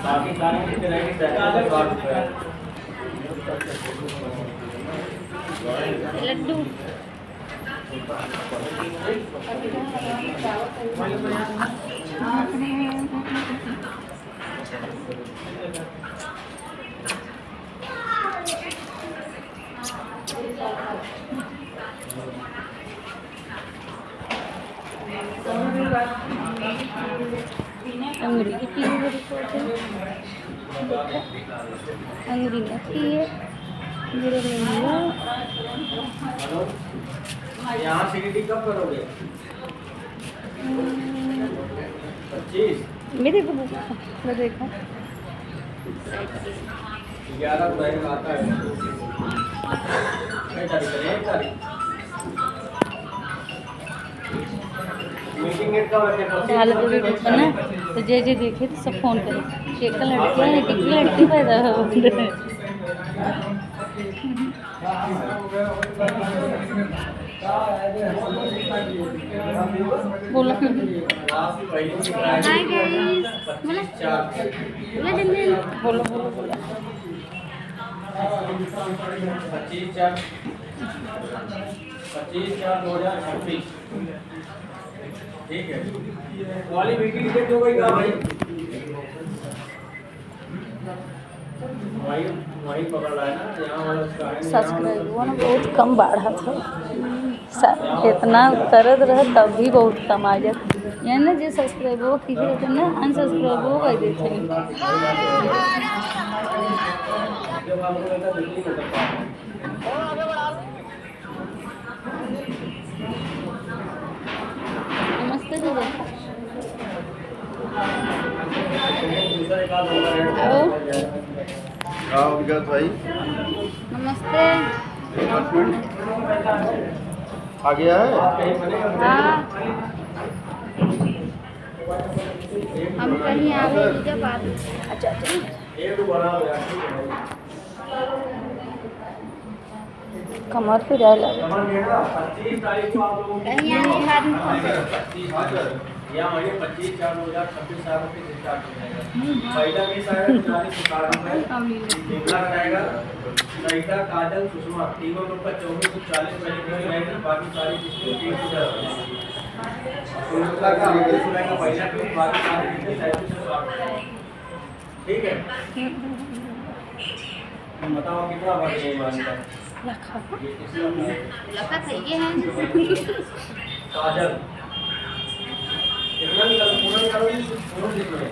बाकी सारे जितने रहेंगे सारे 60 रुपये। लड्डू अंगूरी की बड़ी फोटो अंगूरी रखी है मेरे लिए। यहाँ सीढ़ी कब करोगे? 25 मेरे को मैं देखा 11 तारीख आता है। कितनी तारीख है? 1 तारीख मीटिंग डेट कब रखे? हालत वीडियो ना तो जे देखे तो सब फोन करे एक लड़की है कि लड़की पैदा हो बोला हाय गाइस बोला बोलो बोलो 25/4/2026 ठीक है। वाली मीटिंग डेट हो गई कहाँ भाई? वही पकड़ रहा है ना यहाँ वाला उसका है। सब्सक्राइब हुआ ना बहुत कम बढ़ा था इतना तरद रहा तब भी बहुत कम आ जाता यानी ना जो सब्सक्राइब हो कीजिए रहते ना अनसब्सक्राइब हो गए देते जब आपको लगता है बिल्कुल नहीं करता नमस्ते जी दूसरा एक आध होगा हेलो हाँ विकास भाई नमस्ते एक मिनट आ गया है। हाँ हम कहीं आ गए जब आप अच्छा अच्छा एक तो बड़ा हो गया कमर पे रह लगा 25 तारीख को आप लोगों की कहीं आने हाथ में 25 या महीने 25/4/2026 साल से स्टार्ट हो जाएगा। पहला केस आएगा 40/60 दूसरा रहेगा लड़का काजल सुषमा तीनों लोग का 2440 पहले रहेगा बाकी सारी चीजें 30,000 दूसरा का पहला केस बाकी सारी चीजें ठीक है। बताओ कितना बाकी है ईमान का लखा चाहिए है काजल कितना निकालो पूरा निकालो पूरा कितना है